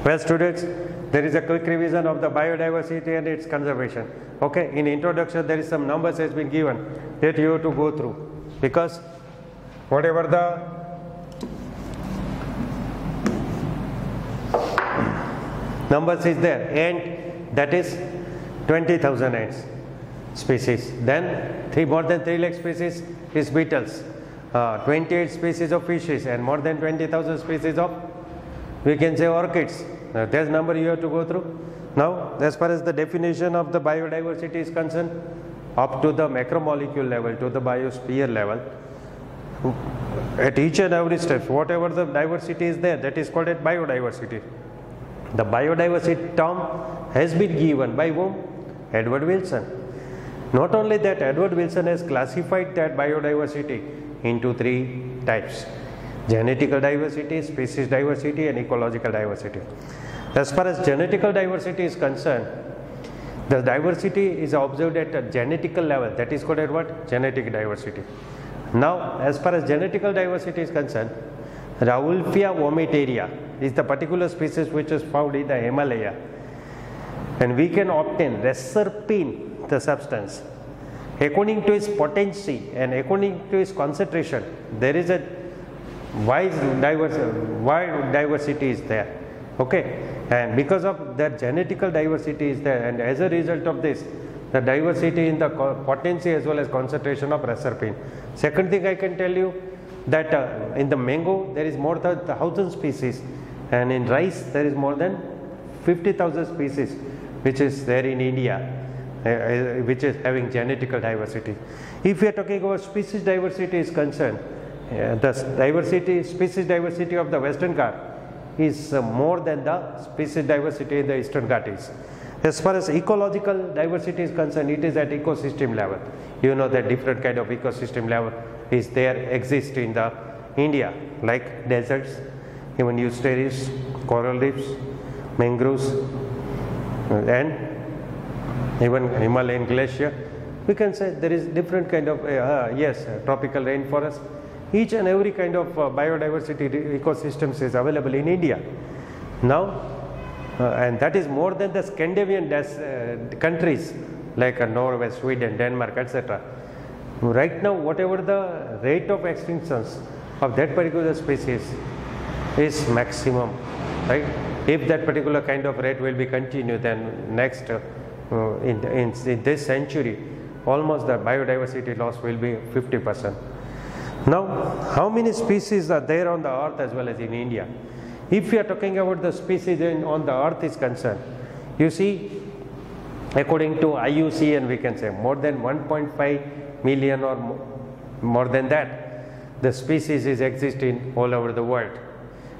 Well students, there is a quick revision of the biodiversity and its conservation. Okay, in introduction there is some numbers has been given that you have to go through, because whatever the numbers is there, and that is 20,000 ants species. Then more than 3 lakh species is beetles, 28 species of fishes, and more than 20,000 species of, we can say, orchids. There's number you have to go through. Now, as far as the definition of the biodiversity is concerned, up to the macromolecule level to the biosphere level, at each and every step, whatever the diversity is there, that is called as biodiversity. The biodiversity term has been given by whom? Edward Wilson. Not only that, Edward Wilson has classified that biodiversity into 3 types: genetical diversity, species diversity, and ecological diversity. As far as genetical diversity is concerned, the diversity is observed at a genetical level, that is called as what? Genetic diversity. Now, as far as genetical diversity is concerned, Rauwolfia vomitaria is the particular species which is found in the Himalaya, and we can obtain reserpine, the substance, according to its potency and according to its concentration. There is a wide diversity is there. Okay, and because of that genetical diversity is there, and as a result of this, the diversity in the potency as well as concentration of reserpine. Second thing I can tell you, that in the mango there is more than 1,000 species, and in rice there is more than 50,000 species which is there in India, which is having genetical diversity. If we are talking about species diversity is concerned, the species diversity of the Western Ghat is more than the species diversity in the Eastern Ghats. As far as ecological diversity is concerned, it is at ecosystem level. You know that different kind of ecosystem level is there, exist in the India, like deserts, even estuaries, coral reefs, mangroves, and even Himalayan glacier. We can say there is different kind of tropical rainforest. Each and every kind of biodiversity ecosystems is available in India now, and that is more than the Scandinavian countries like Norway, Sweden, Denmark, etc. Right now, whatever the rate of extinctions of that particular species is maximum, right? If that particular kind of rate will be continued, then next in this century, almost the biodiversity loss will be 50%. Now, how many species are there on the earth as well as in India? If we are talking about the species on the earth is concerned, you see, according to IUCN, we can say more than 1.5 million or more than that, the species is existing all over the world,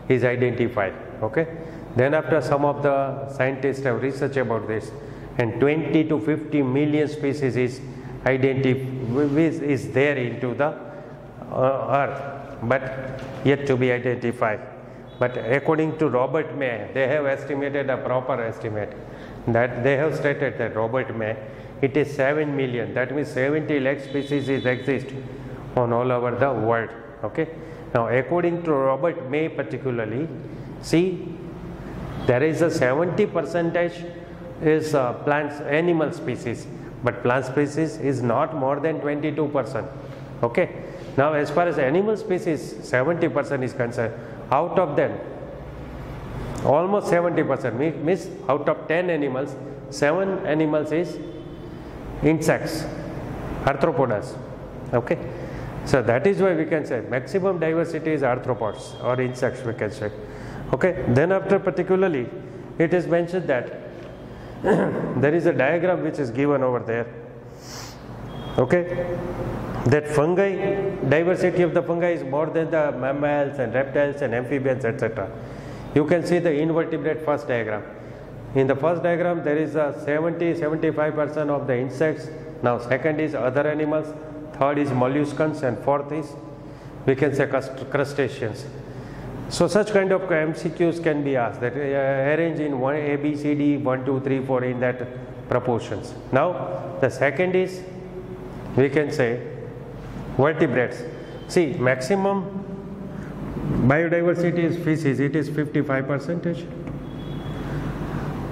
is identified. Okay. Then after, some of the scientists have researched about this, and 20 to 50 million species is there into the earth, but yet to be identified. But according to Robert May, they have estimated a proper estimate, that they have stated that Robert May, it is 7 million, that means 70 lakh species exist on all over the world. Okay. Now, according to Robert May particularly, see, there is a 70% is plants, animal species, but plant species is not more than 22%. Okay. Now, as far as animal species 70% is concerned, out of them almost 70% means out of 10 animals, 7 animals is insects, arthropods. Okay. So that is why we can say maximum diversity is arthropods or insects, we can say. Okay. Then after, particularly it is mentioned that there is a diagram which is given over there. Okay. That fungi, diversity of the fungi is more than the mammals and reptiles and amphibians, etc. You can see the invertebrate first diagram. In the first diagram, there is a 70-75% of the insects. Now, second is other animals, third is molluscans, and fourth is, we can say, crustaceans. So such kind of MCQs can be asked, that arrange in one A, B, C, D, 1, 2, 3, 4 in that proportions. Now, the second is, we can say, vertebrates. See, maximum biodiversity is species, it is 55%.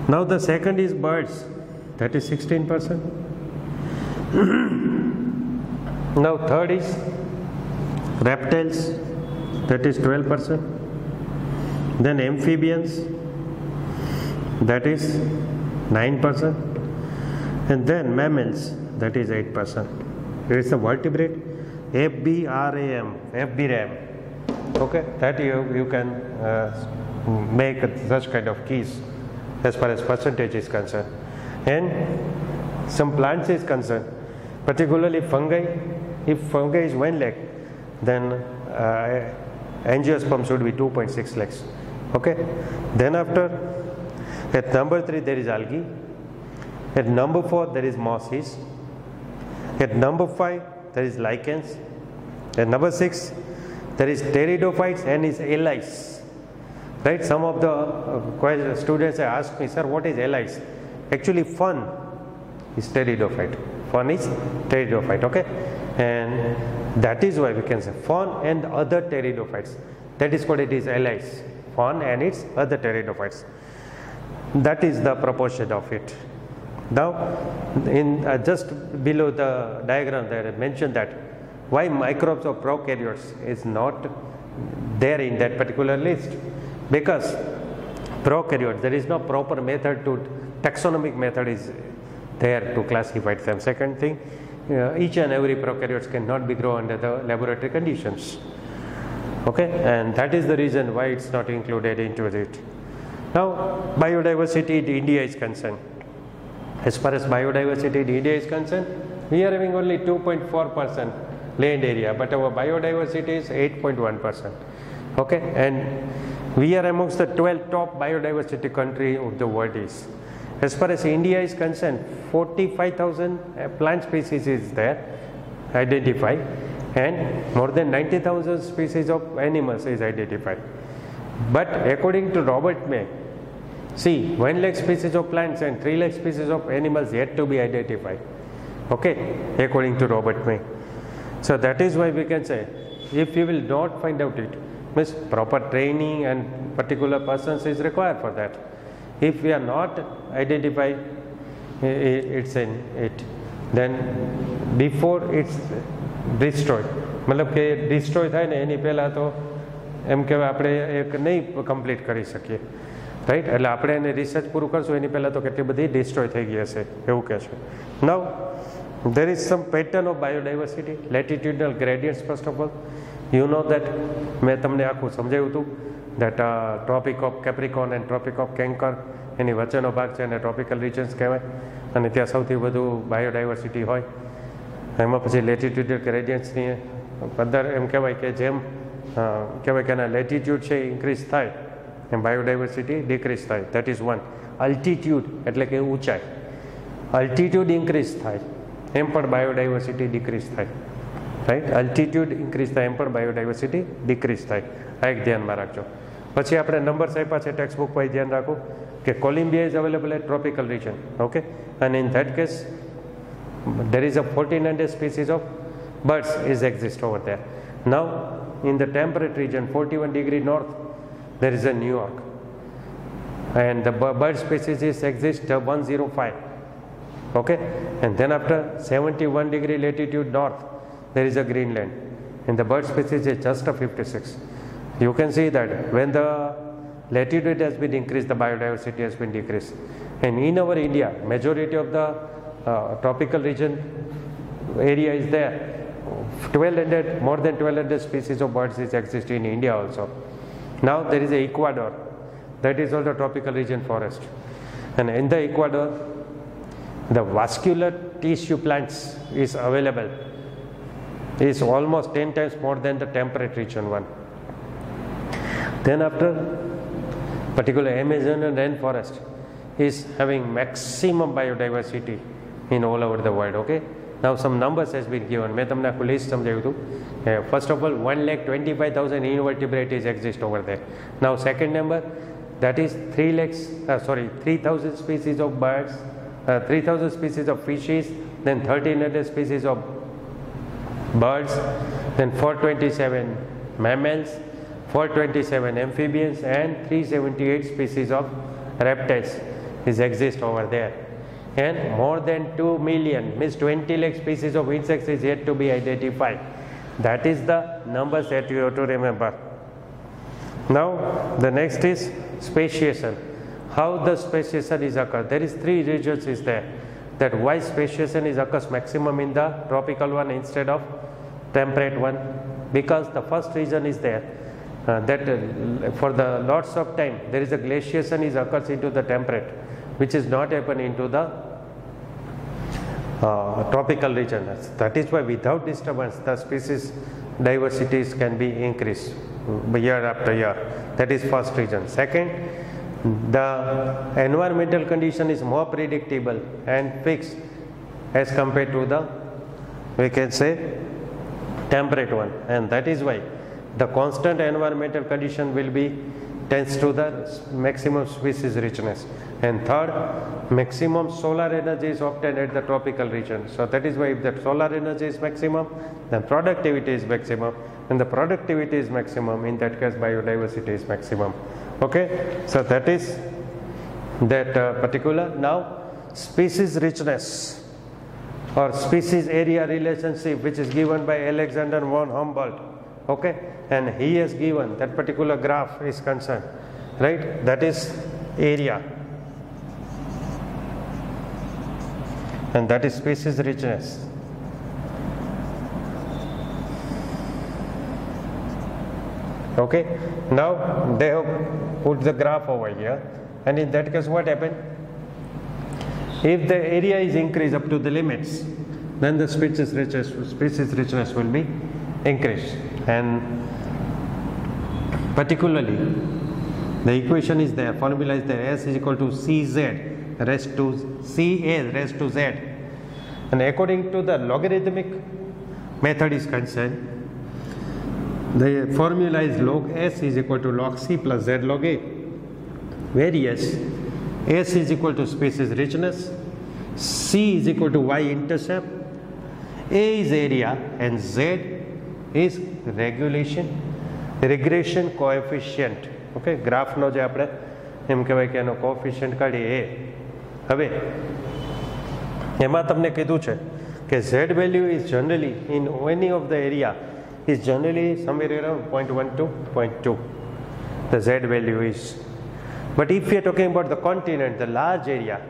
Now the second is birds, that is 16%. Now third is reptiles, that is 12%. Then amphibians, that is 9%. And then mammals, that is 8%. It is the vertebrate, FBRAM, FBRAM. Okay, that you can make such kind of keys as far as percentage is concerned. And some plants is concerned, particularly fungi. If fungi is 1 lakh, then angiosperm should be 2.6 lakhs. Okay, then after, at number 3 there is algae, at number 4 there is mosses, at number 5 there is lichens, at number 6 there is pteridophytes and is allies. Right, some of the students have asked me, sir, what is allies? Actually fern is pteridophyte, fern is pteridophyte. Okay, and that is why we can say fern and other pteridophytes, that is what it is, allies, fern and its other pteridophytes. That is the proportion of it. Now in just below the diagram there I mentioned that why microbes of prokaryotes is not there in that particular list, because prokaryotes there is no proper method to, taxonomic method is there to classify them. Second thing, each and every prokaryotes cannot be grown under the laboratory conditions. Okay, and that is the reason why it's not included into it. Now biodiversity in India is concerned. As far as biodiversity in India is concerned, we are having only 2.4% land area, but our biodiversity is 8.1%. Okay, and we are amongst the 12 top biodiversity country of the world is. As far as India is concerned, 45,000 plant species is there identified, and more than 90,000 species of animals is identified. But according to Robert May, see, 1 lakh species of plants and 3 lakh species of animals yet to be identified. Okay, according to Robert May. So that is why we can say, if you will not find out it, means proper training and particular persons is required for that. If we are not identify it's in it, then before it's destroyed, मतलब કે destroy થાય ને એની પહેલાં તો એમ કહેવાય આપણે એક નહીં કમ્પ્લીટ કરી શકીએ, રાઈટ? એટલે આપણે એને રિસર્ચ પૂરું કરશું એની પહેલાં તો કેટલી બધી ડિસ્ટ્રોય થઈ ગઈ હશે એવું કહે છે. નાઉ there is some pattern of biodiversity, latitudinal gradients. First of all, you know that મેં તમને આખું સમજાવ્યું હતું that tropic of Capricorn and tropic of Cancer એની વચ્ચેનો ભાગ છે અને ટ્રોપિકલ રિજન્સ કહેવાય, અને ત્યાં સૌથી વધુ બાયોડાયવર્સિટી હોય. એમાં પછી લેટિટ્યુડલ ગ્રેડિયન્ટ્સની અંદર એમ કહેવાય કે જેમ કહેવાય કે એના લેટિટ્યુડ છે ઇન્ક્રીઝ થાય એમ બાયોડાયવર્સિટી ડિક્રીઝ થાય. That is one. અલ્ટિટ્યુડ એટલે કે ઊંચાઈ, અલ્ટિટ્યુડ ઇન્ક્રીઝ થાય એમ પણ બાયોડાયવર્સિટી ડિક્રીઝ થાય, રાઈટ? અલ્ટિટ્યુડ ઇન્ક્રીઝ થાય એમ પણ બાયોડાયવર્સિટી ડિક્રીઝ થાય. આ એક ધ્યાનમાં રાખજો. પછી આપણે નંબર્સ આપ્યા છે ટેક્સ્ટ બુક પર, ધ્યાન રાખો કે Colombia is available at tropical region. Okay, and in that case there is a 1400 species of birds is exist over there. Now in the temperate region 41 degree north there is a New York, and the bird species is exist 105. Okay, and then after 71 degree latitude north there is a Greenland, and the bird species is just a 56. You can see that when the latitude has been increased, the biodiversity has been decreased. And in our India, majority of the tropical region area is there. 1200, more than 1200 species of birds is exist in India also. Now there is a Ecuador, that is also tropical region forest, and in the Ecuador the vascular tissue plants is available is almost 10 times more than the temperate region one. Then after, particular Amazonian rainforest is having maximum biodiversity in all over the world. Okay, now some numbers has been given. મેં તમને આખું list સમજાવ્યું હતું. First of all, 1,25,000 invertebrates exist over there. Now second number, that is 3,000 species of birds, 3,000 species of fishes, then 1,300 species of birds, then 427 mammals, 427 amphibians, and 378 species of reptiles is exist over there, and more than 2 million, means 20 lakh species of insects is yet to be identified. That is the numbers that you have to remember. Now the next is speciation. How the speciation is occurred? There is 3 regions is there. That why speciation is occurs maximum in the tropical one instead of temperate one? Because the first region is there. For the lots of time there is a glaciation is occurs into the temperate, which is not happen into the tropical region. That is why without disturbance the species diversities can be increased year after year. That is first region. Second, the environmental condition is more predictable and fixed as compared to the, we can say, temperate one, and that is why the constant environmental condition will be tends to the maximum species richness. And third, maximum solar energy is obtained at the tropical region. So that is why if the solar energy is maximum, then productivity is maximum, and the productivity is maximum, in that case biodiversity is maximum. Okay, so that is that particular. Now species richness or species area relationship, which is given by Alexander von Humboldt. Okay, and he has given that particular graph is concerned, right? That is area, and that is species richness. Okay, now they have put the graph over here, and in that case what happened? If the area is increased up to the limits, then the species richness will be increased, and particularly the equation is there, formula is there, S is equal to Cz raised to Ca raised to Z, and according to the logarithmic method is concerned, the formula is log S is equal to log C plus Z log A, where yes, S is equal to species richness, C is equal to Y intercept, A is area, and Z is regression coefficient. Okay, graph નો જે આપણે એમ કહેવાય કે એનો coefficient કાઢીએ એ. હવે એમાં તમને કીધું છે કે Z value is generally in any of the area is generally somewhere around 0.1 to 0.2. The Z value is. But if we are talking about the continent, the large area,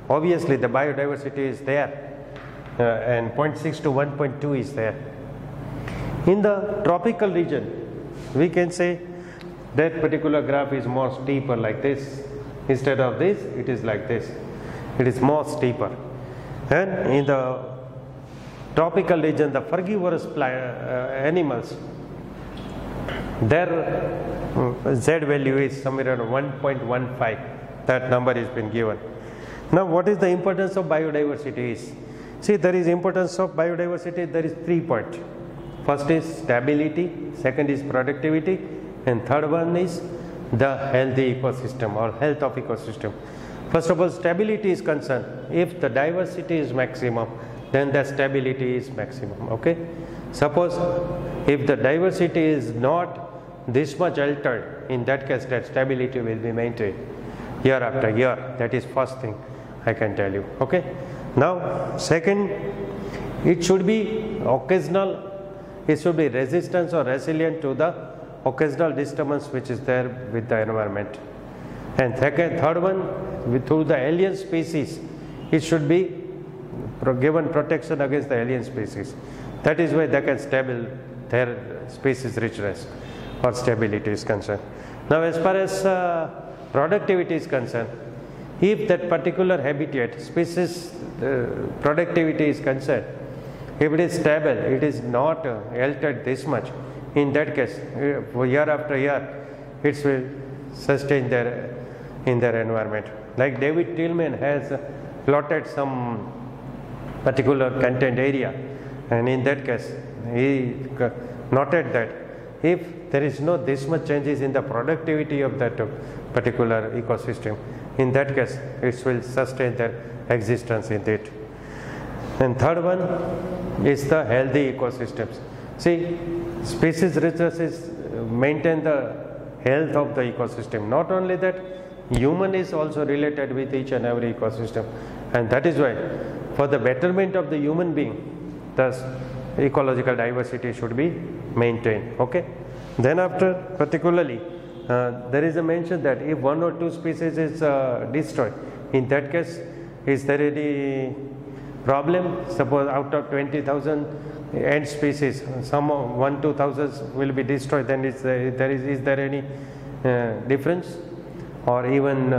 obviously the biodiversity is there, and 0.6 to 1.2 is there. In the tropical region, we can say that particular graph is more steeper like this. Instead of this, it is like this. It is more steeper. And in the tropical region, the frugivorous animals, their Z value is somewhere around 1.15. That number has been given. Now, what is the importance of biodiversity is? See, there is importance of biodiversity. There is 3 points. First is stability, second is productivity, and third one is the healthy ecosystem or health of ecosystem. First of all, stability is concerned. If the diversity is maximum, then the stability is maximum. Okay. Suppose if the diversity is not this much altered, in that case that stability will be maintained year after year. That is first thing I can tell you. Okay. Now second, it should be occasional. It should be resistant or resilient to the occasional disturbance which is there with the environment. And third one, through the alien species, it should be given protection against the alien species. That is why they can stable their species richness or stability is concerned. Now as far as productivity is concerned, if that particular habitat species productivity is concerned, if it is stable, it is not altered this much, in that case year after year it will sustain in their environment. Like David Tillman has plotted some particular content area, and in that case he noted that if there is no this much changes in the productivity of that particular ecosystem, in that case it will sustain their existence in it. And third one is the healthy ecosystems. See, species richness is maintain the health of the ecosystem. Not only that, human is also related with each and every ecosystem, and that is why for the betterment of the human being, thus ecological diversity should be maintained. Okay. Then after, particularly there is a mention that if one or two species is destroyed, in that case is there any problem? Suppose out of 20,000 ant species, some 1-2,000 will be destroyed, then is there any difference? Or even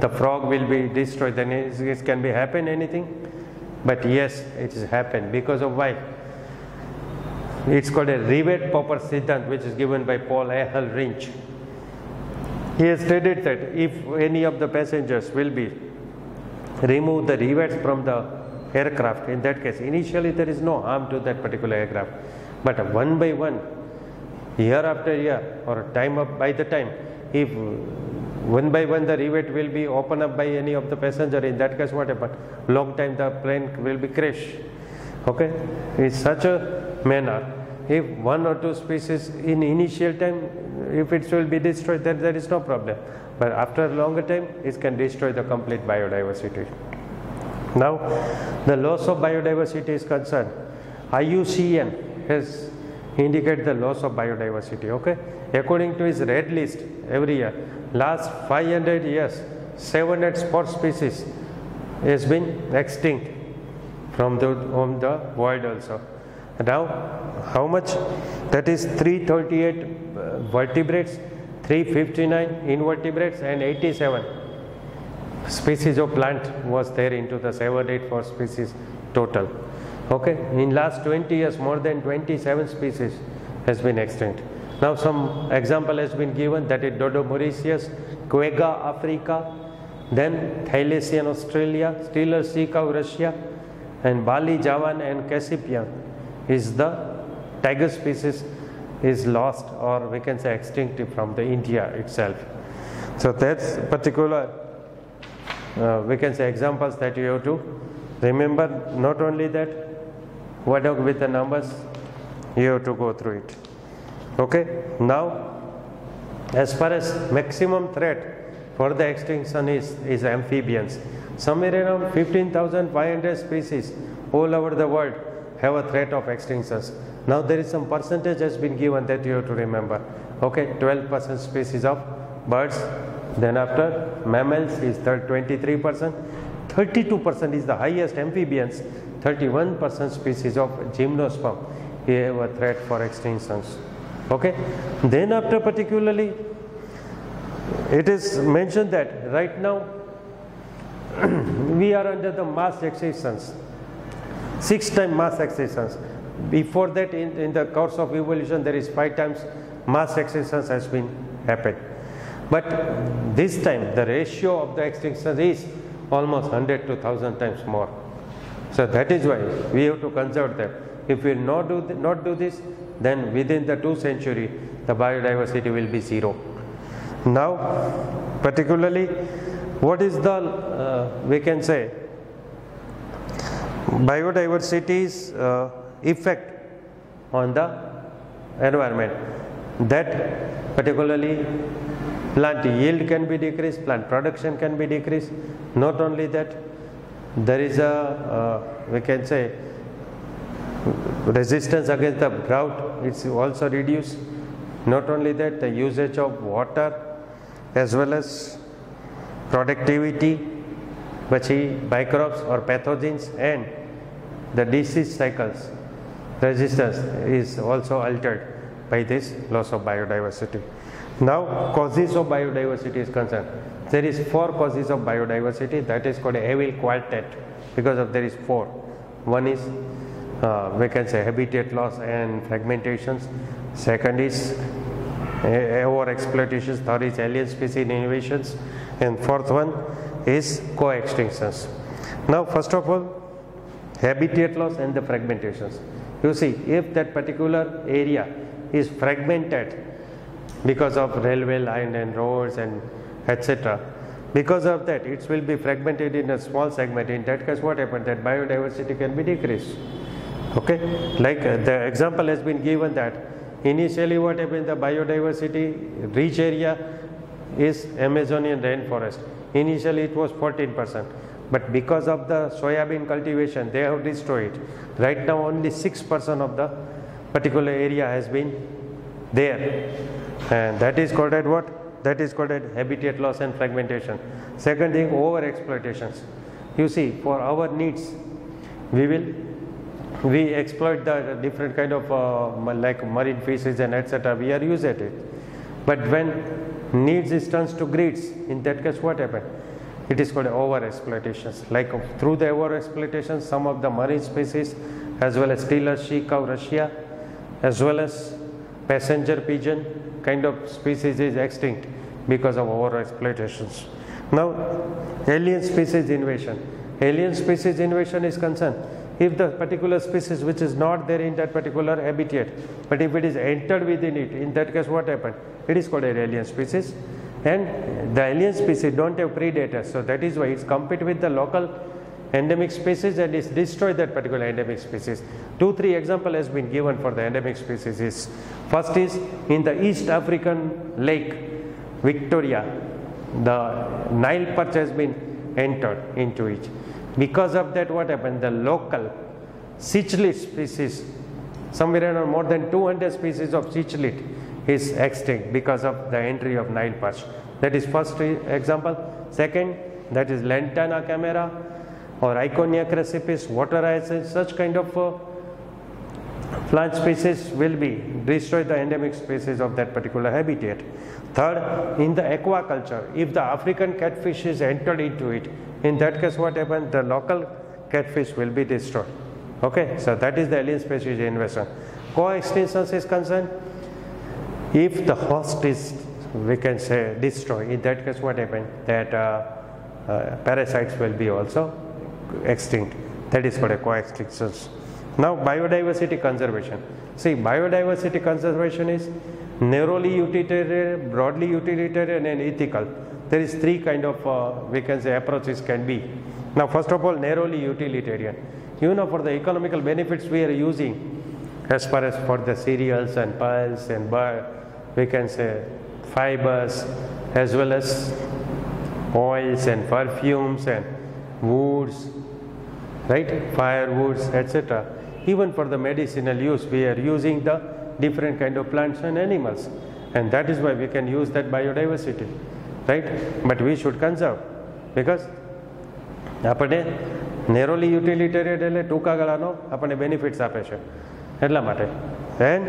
the frog will be destroyed, then it can be happen anything? But yes, it has happened. Because of why? It's called a Rivet-Popper Siddhant, which is given by Paul Ehrenreich. He has stated that if any of the passengers will be remove the rivets from the aircraft, in that case initially there is no harm to that particular aircraft, but one by one, year after year, or by the time, if one by one the rivet will be opened up by any of the passenger, in that case what happens? Long time the plane will be crash. Okay, in such a manner, if one or two species in initial time, if it will be destroyed, then there is no problem, but after a longer time it can destroy the complete biodiversity. Now the loss of biodiversity is concerned, IUCN has indicated the loss of biodiversity. Okay, according to his red list, every year, last 500 years, 700 sport species has been extinct from the world also. Now how much? That is 338 vertebrates, 359 invertebrates, and 87 species of plant was there into the 784 species total. Okay, in last 20 years more than 27 species has been extinct. Now some example has been given, that is Dodo mauritius, Quagga africa, then Thylacine Australia, Steller sea cow Russia, and Bali Javan and Cassipian is the tiger species is lost, or we can say extinct from the India itself. So that's particular we can say examples that you have to remember. Not only that, what with the numbers, you have to go through it. Okay. Now as far as maximum threat for the extinction is amphibians. Somewhere around 15,500 species all over the world have a threat of extinctions. Now there is some percentage has been given that you have to remember. Okay, 12% species of birds, then after mammals is 23%, 32% is the highest amphibians, 31% species of gymnosperm have a threat for extinctions. Okay, then after particularly it is mentioned that right now we are under the mass extinctions, 6 times mass extinctions. Before that, in the course of evolution, there is 5 times mass extinctions has been happened. But this time the ratio of the extinction is almost 100 to 1000 times more. So that is why we have to conserve them. If we not do this, then within the 2 centuries the biodiversity will be 0. Now particularly what is the we can say biodiversity's effect on the environment, that particularly plant yield can be decreased, plant production can be decreased. Not only that, there is a we can say resistance against the drought, it's also reduced. Not only that, the usage of water as well as productivity, microbes or pathogens, and the disease cycles resistance is also altered by this loss of biodiversity. Now causes of biodiversity is concerned. There is 4 causes of biodiversity, that is called a Havil quartet, because of there is 4. One is we can say habitat loss and fragmentations. Second is over exploitations. Third is alien species innovations, and fourth one is co-extinctions. Now first of all, habitat loss and the fragmentations. You see, if that particular area is fragmented because of railway line and roads and etc., because of that it will be fragmented in a small segment. In that case what happens, that biodiversity can be decreased. Okay, like the example has been given that initially what happened, the biodiversity rich area is Amazonian rainforest. Initially it was 14%, but because of the soybean cultivation, they have destroyed it. Right now only 6% of the particular area has been there, and that is called as what? That is called as habitat loss and fragmentation. Second thing, over exploitations. You see, for our needs, we exploit the different kind of like marine fishes and etc. We are used at it, but when needs is turns to greeds, in that case what happened? It is called over exploitations. Like through the over exploitation, some of the marine species as well as Steller she cow Russia as well as passenger pigeon kind of species is extinct because of over exploitations. Now alien species invasion. Alien species invasion is concerned if the particular species which is not there in that particular habitat, but if it is entered within it, in that case what happened? It is called an alien species, and the alien species don't have predators, so that is why it's compete with the local endemic species and it's destroyed that particular endemic species. 2-3 example has been given for the endemic species. First is in the East African lake Victoria, the Nile perch has been entered into it. Because of that what happened? The local cichlid species, somewhere around more than 200 species of cichlid is extinct because of the entry of Nile perch. That is first example. Second, that is Lantana camera or Iconia crassipes, water hyacinth, such kind of plant species will be destroy the endemic species of that particular habitat. Third, in the aquaculture, if the African catfish is entered into it, in that case what happens? The local catfish will be destroyed. Okay, so that is the alien species invasion. Coextinctions is concerned, if the host is, we can say, destroyed, in that case what happens? That parasites will be also extinct. That is called a coextinctions. Now biodiversity conservation. See, biodiversity conservation is narrowly utilitarian, broadly utilitarian and ethical. There is 3 kind of we can say approaches can be. Now first of all, narrowly utilitarian. You know, for the economical benefits we are using as far as for the cereals and pulse and we can say fibers as well as oils and perfumes and woods, right, firewoods, etc. Even for the medicinal use we are using the different kind of plants and animals, and that is why we can use that biodiversity, right? But we should conserve, because આપણે નેરોલી યુટિલિટેરિયન એટલે ટૂંકા ગાળાનો આપણને benefits આપે છે એટલા માટે. And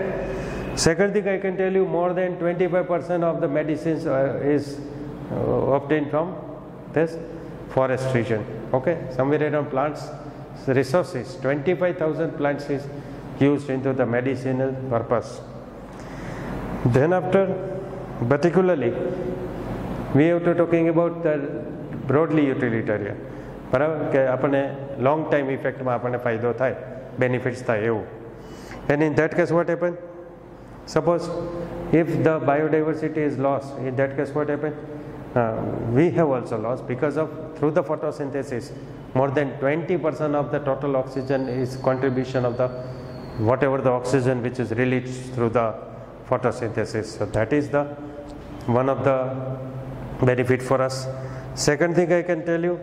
second thing I can tell you, more than 25% of the medicines is obtained from this forest region. Okay, somewhere around plants resources, 25,000 plants is used into the medicinal purpose. Then after, particularly we have to talking about the broadly utilitarian, બરાબર, કે આપણને long time ઇફેક્ટમાં આપણને ફાયદો થાય, benefits થાય એવું. And in that case what happen? Suppose if the biodiversity is lost, in that case what happen? We have also lost because of through the photosynthesis more than 20% of the total oxygen is contribution of the whatever the oxygen which is released through the photosynthesis. So that is the one of the benefit for us. Second thing I can tell you,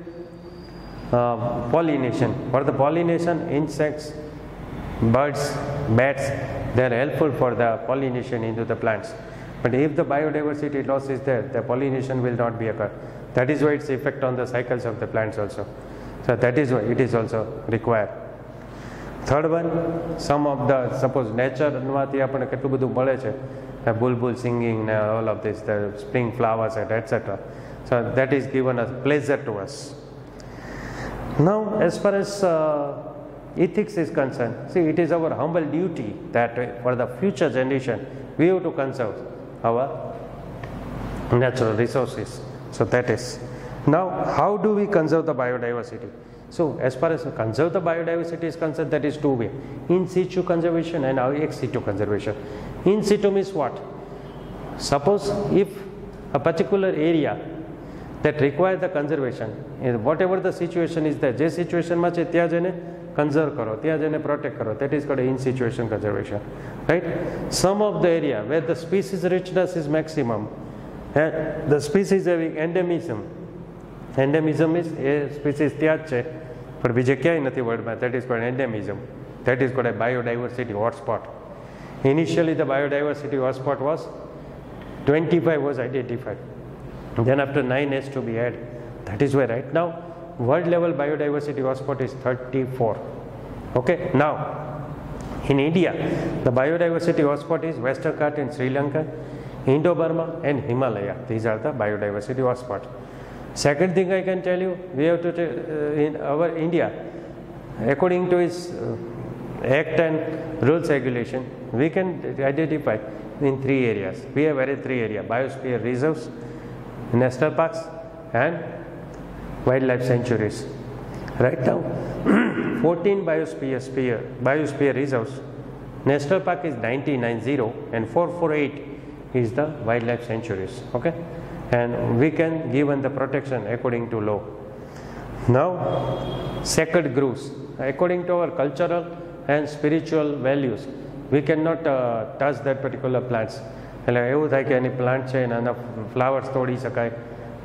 pollination. For the pollination, insects, birds, bats, they are helpful for the pollination into the plants. But if the biodiversity loss is there, the pollination will not be occur. That is why its effect on the cycles of the plants also. So that is why it is also required. Third one, some of the, suppose nature માંથી આપણને કેટલું બધું મળે છે, bulbul singing, all of this, the spring flowers and etc. So that is given as pleasure to us. Now as far as ethics is concerned, see, it is our humble duty that for the future generation we have to conserve our natural resources. So that is. Now how do we conserve the biodiversity? So as far as conserve the biodiversity is concerned, that is 2 ways: in situ conservation and ex situ conservation. In situ means what? Suppose if a particular area that require the conservation, whatever the situation is there, જે સિચ્યુએશનમાં છે ત્યાં જઈને conserve કરો, ત્યાં જઈને protect કરો, that is called in situation conservation, right? Some of the area where the species richness is maximum, And the species having endemism. Endemism is a species ત્યાં જ છે પણ બીજે ક્યાંય નથી વર્લ્ડમાં. That is called endemism. That is called a biodiversity hotspot. Initially the biodiversity hotspot was 25 was identified. Then after 9 has to be added. That is why right now world level biodiversity hotspot is 34. Okay, now in India the biodiversity hotspot is Western Ghat in Sri Lanka, Indo-Burma and Himalaya. These are the biodiversity hotspots. Second thing I can tell you, we have to in our India, according to its act and rules regulation, we can identify in 3 areas. We have added 3 areas: biosphere reserves, national parks and wildlife sanctuaries. Right now 14 biosphere reserves, national park is 990 and 448 is the wildlife sanctuaries. Okay, and we can given the protection according to law. Now sacred groves, according to our cultural and spiritual values, we cannot touch that particular plants. એટલે એવું થાય કે એની plant છે એના flowers તોડી શકાય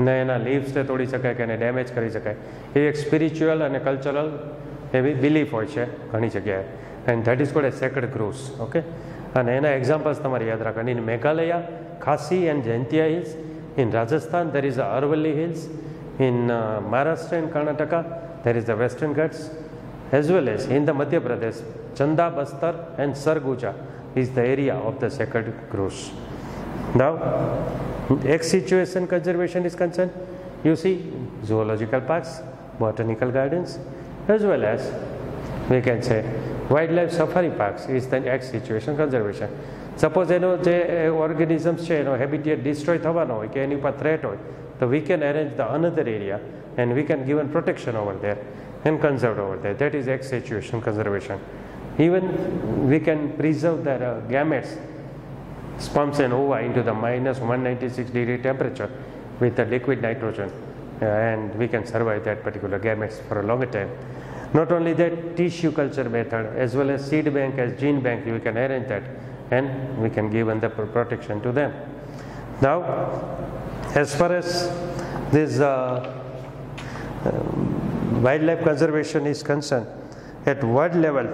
ને એના લીવ્સને તોડી શકાય કે એને ડેમેજ કરી શકાય. એ એક સ્પિરિચ્યુઅલ અને કલ્ચરલ એવી બિલીફ હોય છે ઘણી જગ્યાએ. And that is called a sacred groves. Okay, અને એના એક્ઝામ્પલ્સ તમારે યાદ રાખવાની. In Meghalaya Khasi and Jaintia hills, in Rajasthan there is the Aravalli hills, in Maharashtra and Karnataka there is the Western Ghats, as well as in the Madhya Pradesh Chanda, Bastar and Sarguja is the area of the sacred groves. Now ex situation conservation is concerned, you see zoological parks, botanical gardens, as well as we can say wildlife safari parks is the ex situation conservation. Suppose એનો જે organisms છે એનો habitat destroy થવાનો હોય કે એની ઉપર threat હોય તો we can arrange the another area and we can give protection over there and conserve over there. That is ex situation conservation. Even we can preserve the gametes, sperms and ova into the minus 196 degree temperature with the liquid nitrogen, and we can survive that particular gametes for a longer time. Not only that, tissue culture method as well as seed bank as gene bank, we can arrange that and we can give the protection to them. Now as far as this wildlife conservation is concerned, at world level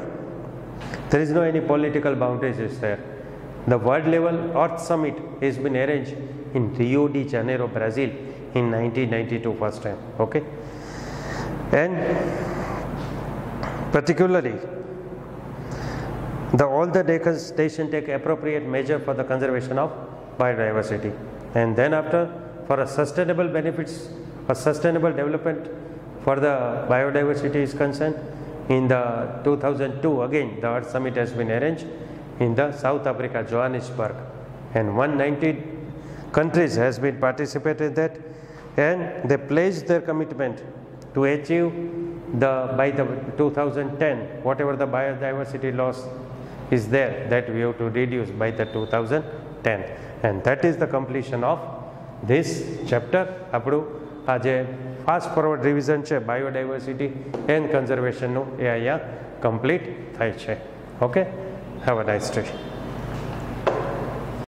there is no any political boundaries is there. The world level Earth Summit has been arranged in Rio de Janeiro, Brazil in 1992 first time. Okay, and particularly all the nation take appropriate measure for the conservation of biodiversity, and then after for a sustainable benefits or sustainable development for the biodiversity is concerned, in the 2002 again the Earth Summit has been arranged in the South Africa, Johannesburg, and 190 countries has been participated in that, and they pledged their commitment to achieve by the 2010 whatever the biodiversity loss is there, that we have to reduce by the 2010, and that is the completion of this chapter. આપણું આ જે fast forward revision છે biodiversity and કન્ઝર્વેશનનું એ અહીંયા complete થાય છે. Okay, have a nice day.